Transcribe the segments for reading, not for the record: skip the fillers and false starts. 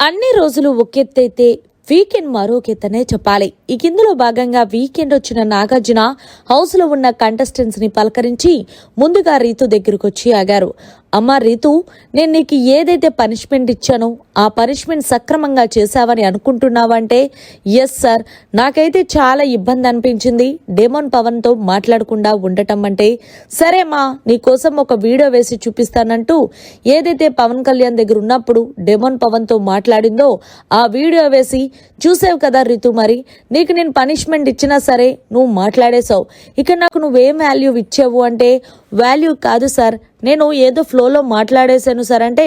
అన్ని రోజులు ఒకెత్తైతే వీకెండ్ మరొకెత్తనే చెప్పాలి. ఈ కిందలో భాగంగా వీకెండ్ వచ్చిన నాగార్జున హౌస్ లో ఉన్న కంటెస్టెంట్స్ ని పలకరించి ముందుగా రీతు దగ్గరకు వచ్చి ఆగారు. అమ్మా రీతు, నేను నీకు ఏదైతే పనిష్మెంట్ ఇచ్చానో ఆ పనిష్మెంట్ సక్రమంగా చేశావని అనుకుంటున్నావంటే ఎస్ సార్, నాకైతే చాలా ఇబ్బంది అనిపించింది డెమోన్ పవన్తో మాట్లాడకుండా ఉండటం అంటే. సరేమా, నీకోసం ఒక వీడియో వేసి చూపిస్తానంటూ ఏదైతే పవన్ కళ్యాణ్ దగ్గర ఉన్నప్పుడు డెమోన్ పవన్తో మాట్లాడిందో ఆ వీడియో వేసి చూసావు కదా రీతు, మరి నీకు నేను పనిష్మెంట్ ఇచ్చినా సరే నువ్వు మాట్లాడేశావు. ఇక నాకు నువ్వేం వాల్యూ ఇచ్చావు అంటే వాల్యూ కాదు సార్, నేను ఏదో ఫ్లోలో మాట్లాడేశాను సార్ అంటే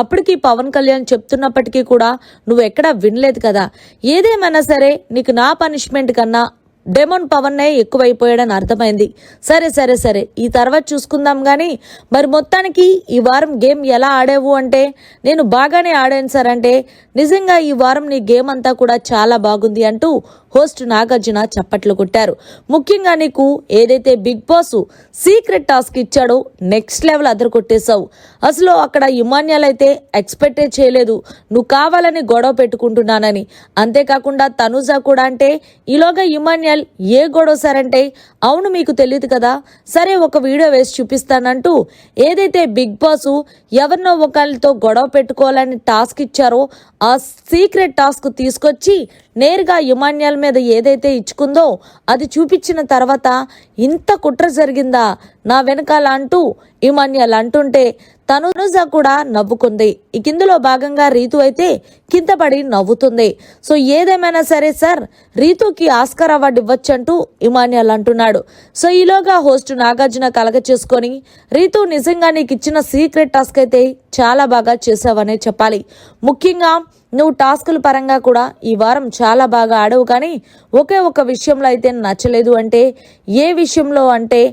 అప్పటికి పవన్ కళ్యాణ్ చెప్తున్నప్పటికీ కూడా నువ్వు ఎక్కడా వినలేదు కదా. ఏదేమైనా సరే నీకు నా పనిష్మెంట్ కన్నా డెమోన్ పవన్నే ఎక్కువైపోయాడని అర్థమైంది. సరే సరే సరే ఈ తర్వాత చూసుకుందాం కానీ మరి మొత్తానికి ఈ వారం గేమ్ ఎలా ఆడావు అంటే నేను బాగానే ఆడాను సార్ అంటే నిజంగా ఈ వారం నీ గేమ్ అంతా కూడా చాలా బాగుంది అంటూ హోస్ట్ నాగార్జున చప్పట్లు కొట్టారు. ముఖ్యంగా నీకు ఏదైతే బిగ్ బాస్ సీక్రెట్ టాస్క్ ఇచ్చాడో నెక్స్ట్ లెవెల్ అదరు కొట్టేశావు. అసలు అక్కడ ఇమాన్యాల్ అయితే ఎక్స్పెక్టే చేయలేదు నువ్వు కావాలని గొడవ పెట్టుకుంటున్నానని. అంతేకాకుండా తనుజ కూడా అంటే ఈలోగా ఇమాన్యాల్ ఏ గొడవ సార్ అంటే అవును మీకు తెలియదు కదా, సరే ఒక వీడియో వేసి చూపిస్తానంటూ ఏదైతే బిగ్ బాస్ ఎవరినో ఒకరితో గొడవ పెట్టుకోవాలని టాస్క్ ఇచ్చారో ఆ సీక్రెట్ టాస్క్ తీసుకొచ్చి నేరుగా ఇమాన్యాల్ మీద ఏదైతే ఇచ్చుకుందో అది చూపించిన తర్వాత ఇంత కుట్ర జరిగిందా నా వెనకాల అంటూ ఇమాన్యాల్ అంటుంటే తనుజ కూడా నవ్వుకుంది. ఈ కిందలో భాగంగా రీతు అయితే కింద పడి నవ్వుతుంది. సో ఏదేమైనా సరే సార్, రీతుకి ఆస్కార్ అవార్డు ఇవ్వచ్చంటూ ఇమాన్యాల్ అంటున్నాడు. సో ఈలోగా హోస్ట్ నాగార్జున కలగ చేసుకొని రీతు నిజంగా నీకు ఇచ్చిన సీక్రెట్ టాస్క్ అయితే చాలా బాగా చేసావనే చెప్పాలి. ముఖ్యంగా నువ్వు టాస్కుల పరంగా కూడా ఈ వారం చాలా బాగా ఆడవు, కానీ ఒకే ఒక విషయంలో అయితే నచ్చలేదు. అంటే ఏ విషయంలో అంటే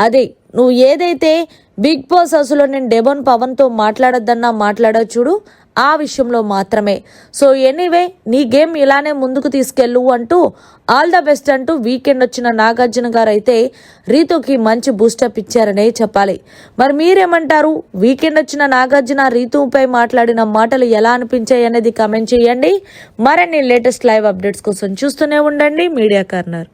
అదే నువ్వు ఏదైతే బిగ్ బాస్ హౌస్లో నేను డెమోన్ పవన్తో మాట్లాడొద్దన్నా మాట్లాడో చూడు ఆ విషయంలో మాత్రమే. సో ఎనీవే నీ గేమ్ ఇలానే ముందుకు తీసుకెళ్ళు అంటూ ఆల్ ద బెస్ట్ అంటూ వీకెండ్ వచ్చిన నాగార్జున గారు అయితే రీతుకి మంచి బూస్టప్ ఇచ్చారనే చెప్పాలి. మరి మీరేమంటారు? వీకెండ్ వచ్చిన నాగార్జున రీతుపై మాట్లాడిన మాటలు ఎలా అనిపించాయి అనేది కామెంట్ చేయండి. మరిన్ని లేటెస్ట్ లైవ్ అప్డేట్స్ కోసం చూస్తూనే ఉండండి మీడియా కార్నర్.